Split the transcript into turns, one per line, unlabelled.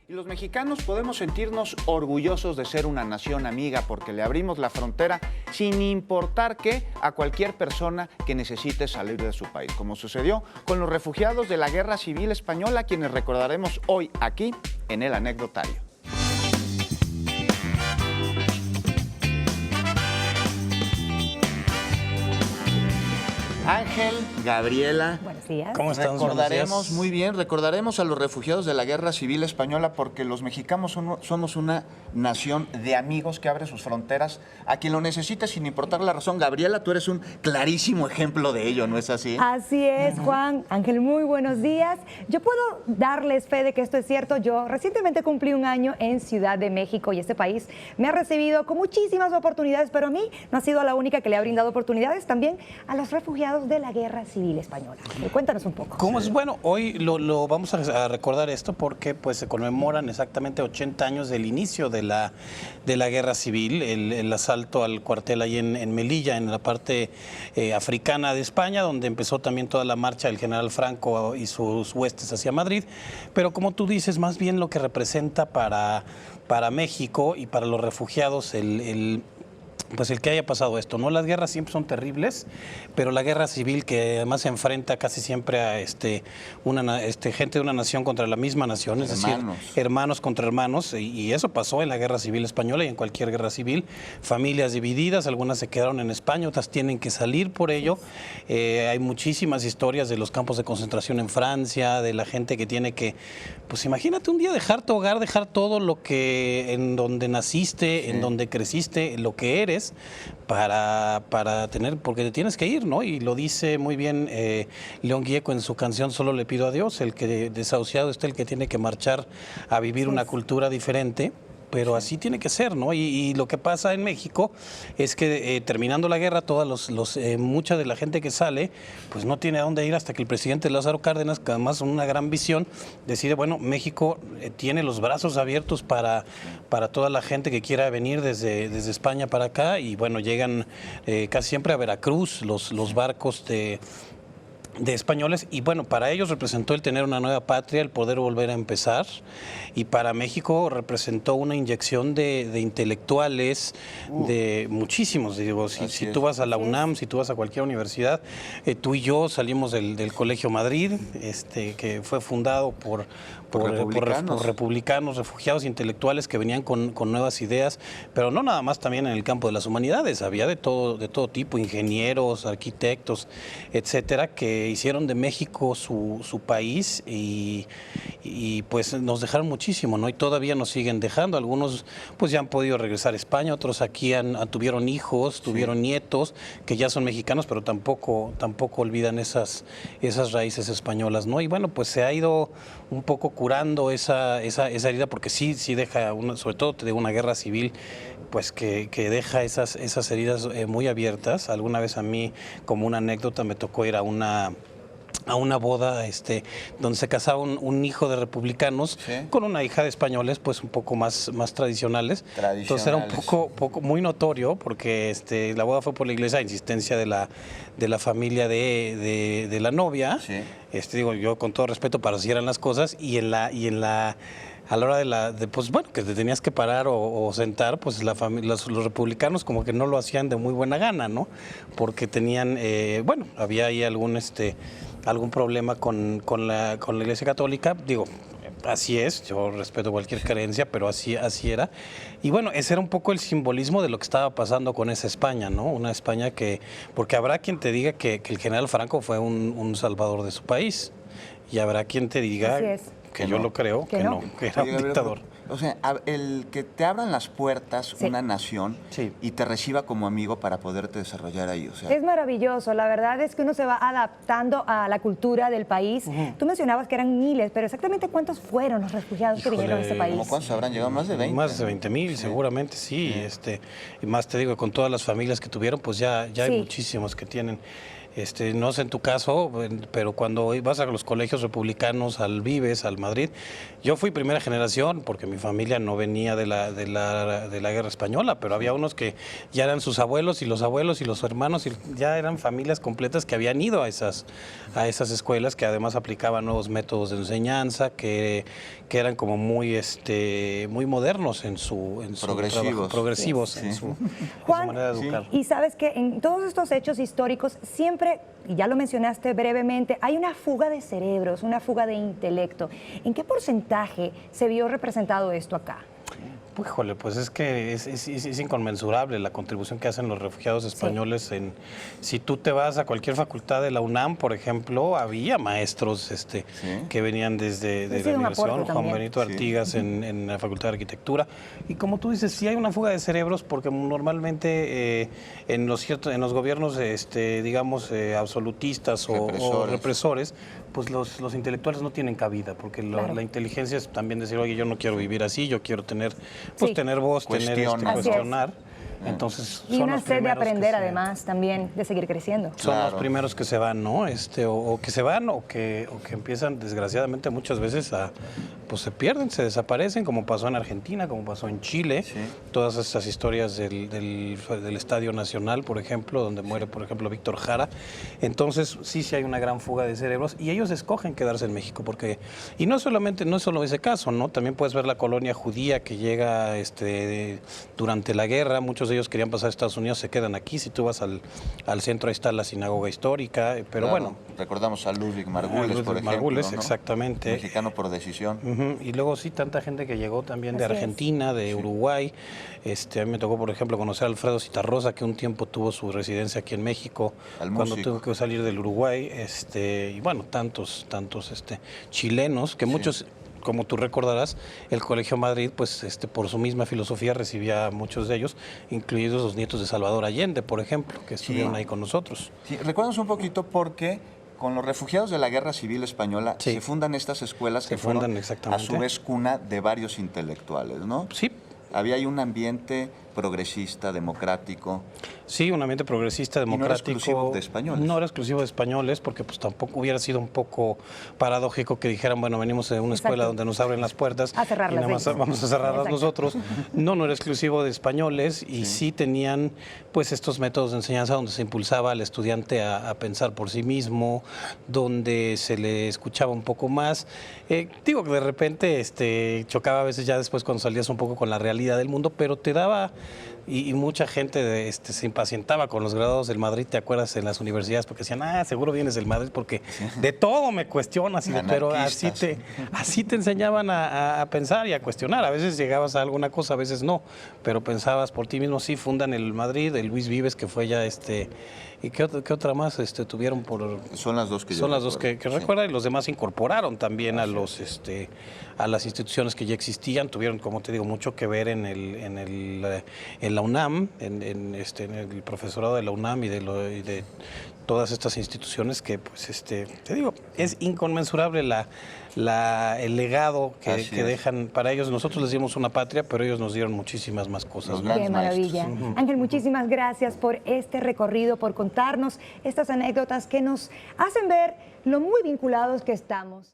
Y los mexicanos podemos sentirnos orgullosos de ser una nación amiga porque le abrimos la frontera sin importar qué a cualquier persona que necesite salir de su país, como sucedió con los refugiados de la Guerra Civil Española, quienes recordaremos hoy aquí en el anecdotario. Ángel, Gabriela,
buenos días.
¿Cómo están?
Recordaremos, muy bien, recordaremos a los refugiados de la Guerra Civil Española porque los mexicanos somos una nación de amigos que abre sus fronteras a quien lo necesite sin importar la razón. Gabriela, tú eres un clarísimo ejemplo de ello, ¿no es así?
Así es, Juan. Ángel, muy buenos días. Yo puedo darles fe de que esto es cierto. Yo recientemente cumplí un año en Ciudad de México y este país me ha recibido con muchísimas oportunidades, pero a mí no ha sido la única que le ha brindado oportunidades, también a los refugiados de la Guerra Civil Española. Cuéntanos un poco.
¿Cómo es? Bueno, hoy lo vamos a recordar esto porque pues se conmemoran exactamente 80 años del inicio de la Guerra Civil, el asalto al cuartel ahí en Melilla, en la parte africana de España, donde empezó también toda la marcha del general Franco y sus huestes hacia Madrid. Pero como tú dices, más bien lo que representa para México y para los refugiados pues el que haya pasado esto, ¿no? Las guerras siempre son terribles, pero la guerra civil que además se enfrenta casi siempre a gente de una nación contra la misma nación, es decir, hermanos contra hermanos, y eso pasó en la Guerra Civil Española y en cualquier guerra civil, familias divididas, algunas se quedaron en España, otras tienen que salir por ello. Hay muchísimas historias de los campos de concentración en Francia, de la gente que tiene que, pues imagínate un día dejar tu hogar, dejar todo lo que, en donde naciste, en donde creciste, en lo que eres, para tener, porque te tienes que ir, ¿no? Y lo dice muy bien León Gieco en su canción Solo le pido a Dios, el que desahuciado está el que tiene que marchar a vivir una cultura diferente. Pero así tiene que ser, ¿no? Y lo que pasa en México es que terminando la guerra, mucha de la gente que sale, pues no tiene a dónde ir hasta que el presidente Lázaro Cárdenas, que además con una gran visión, decide, bueno, México tiene los brazos abiertos para toda la gente que quiera venir desde España para acá, y bueno, llegan casi siempre a Veracruz los barcos de españoles, y bueno, para ellos representó el tener una nueva patria, el poder volver a empezar, y para México representó una inyección de intelectuales, de muchísimos, digo, si tú vas a la UNAM, si tú vas a cualquier universidad, tú y yo salimos del Colegio Madrid, que fue fundado por republicanos, refugiados intelectuales que venían con nuevas ideas, pero no nada más, también en el campo de las humanidades, había de todo tipo, ingenieros, arquitectos, etcétera, que hicieron de México su país y pues nos dejaron muchísimo, ¿no? Y todavía nos siguen dejando. Algunos pues ya han podido regresar a España, otros aquí tuvieron hijos, tuvieron nietos que ya son mexicanos, pero tampoco olvidan esas raíces españolas, ¿no? Y bueno, pues se ha ido un poco curando esa herida, porque sí deja, sobre todo de una guerra civil, pues que deja esas heridas muy abiertas. Alguna vez a mí, como una anécdota, me tocó ir a una boda donde se casaba un hijo de republicanos con una hija de españoles, pues un poco más tradicionales. Entonces era un poco muy notorio, porque la boda fue por la iglesia a insistencia de la familia de la novia. Digo yo con todo respeto, para así eran las cosas, y a la hora pues bueno, que te tenías que parar o sentar, pues los republicanos como que no lo hacían de muy buena gana, ¿no? Porque tenían, bueno, había ahí algún problema con la Iglesia Católica. Digo, así es, yo respeto cualquier creencia, pero así era. Y bueno, ese era un poco el simbolismo de lo que estaba pasando con esa España, ¿no? Una España porque habrá quien te diga que el general Franco fue un salvador de su país, y habrá quien te diga que yo lo creo, que no, que era un dictador.
O sea, el que te abran las puertas una nación y te reciba como amigo para poderte desarrollar ahí. O sea,
es maravilloso. La verdad es que uno se va adaptando a la cultura del país. Tú mencionabas que eran miles, pero exactamente ¿cuántos fueron los refugiados que vinieron a este país?
¿Cómo cuántos habrán llegado? ¿Más de 20?
Más de 20,000, seguramente, sí. Y más te digo, con todas las familias que tuvieron, pues ya hay muchísimos que tienen No sé en tu caso, pero cuando vas a los colegios republicanos, al Vives, al Madrid, yo fui primera generación porque mi familia no venía de la Guerra Española, pero había unos que ya eran sus abuelos y los hermanos, y ya eran familias completas que habían ido a esas escuelas, que además aplicaban nuevos métodos de enseñanza, que eran como muy modernos en su trabajo, progresivos en su
Juan,
manera de educar.
Y sabes que en todos estos hechos hístoricos siempre, y ya lo mencionaste brevemente, hay una fuga de cerebros, una fuga de intelecto. ¿En qué porcentaje se vio representado esto acá?
Híjole, pues es que es inconmensurable la contribución que hacen los refugiados españoles. Si tú te vas a cualquier facultad de la UNAM, por ejemplo, había maestros que venían desde la universidad, Juan Benito Artigas en la Facultad de Arquitectura. Y como tú dices, sí hay una fuga de cerebros porque normalmente en los gobiernos, digamos, absolutistas o represores, pues los intelectuales no tienen cabida, porque la inteligencia es también decir, oye, yo no quiero vivir así, yo quiero tener voz, cuestionar. Entonces,
y una sed de aprender, además, también de seguir creciendo.
Son los primeros que se van, ¿no? O que se van o que empiezan, desgraciadamente, muchas veces pues se pierden, se desaparecen, como pasó en Argentina, como pasó en Chile. Sí. Todas estas historias del Estadio Nacional, por ejemplo, donde muere, por ejemplo, Víctor Jara. Entonces, sí hay una gran fuga de cerebros y ellos escogen quedarse en México porque... Y no es solo ese caso, ¿no? También puedes ver la colonia judía que llega durante la guerra. Muchos de ellos querían pasar a Estados Unidos, se quedan aquí. Si tú vas al centro, ahí está la sinagoga histórica, pero bueno.
Recordamos a Ludwig Margules, por ejemplo.
Margules,
¿no?
Exactamente.
Mexicano por decisión.
Y luego sí, tanta gente que llegó también de Argentina, de Uruguay. A mí me tocó, por ejemplo, conocer a Alfredo Citarrosa, que un tiempo tuvo su residencia aquí en México, cuando tuvo que salir del Uruguay. Y bueno, tantos chilenos, que muchos... Como tú recordarás, el Colegio Madrid, pues por su misma filosofía recibía a muchos de ellos, incluidos los nietos de Salvador Allende, por ejemplo, que estuvieron ahí con nosotros.
Sí, recuérdanos un poquito porque con los refugiados de la Guerra Civil Española se fundan estas escuelas que fueron a su vez cuna de varios intelectuales, ¿no?
Sí.
Había ahí un ambiente progresista, democrático.
Sí, un ambiente progresista, democrático.
¿Y no era exclusivo de españoles?
No era exclusivo de españoles porque pues tampoco hubiera sido un poco paradójico que dijeran, bueno, venimos de una escuela donde nos abren las puertas y nada más vamos a cerrarlas nosotros. No era exclusivo de españoles y sí tenían pues estos métodos de enseñanza donde se impulsaba al estudiante a pensar por sí mismo, donde se le escuchaba un poco más. Digo que de repente chocaba a veces ya después cuando salías un poco con la realidad del mundo, pero te daba... Y mucha gente se impacientaba con los graduados del Madrid, ¿te acuerdas? En las universidades, porque decían, seguro vienes del Madrid, porque de todo me cuestionas, pero así te enseñaban a pensar y a cuestionar. A veces llegabas a alguna cosa, a veces no, pero pensabas por ti mismo. Sí, fundan el Madrid, el Luis Vives, que fue ya ¿Y qué otra más tuvieron por...?
Son las dos que
Son las dos que recuerda, y los demás incorporaron también a las instituciones que ya existían. Tuvieron, como te digo, mucho que ver en la UNAM, en el profesorado de la UNAM y de todas estas instituciones que, pues, te digo, es inconmensurable el legado que dejan para ellos. Nosotros les dimos una patria, pero ellos nos dieron muchísimas más cosas.
Qué maravilla. Ángel, muchísimas gracias por este recorrido, por contarnos estas anécdotas que nos hacen ver lo muy vinculados que estamos.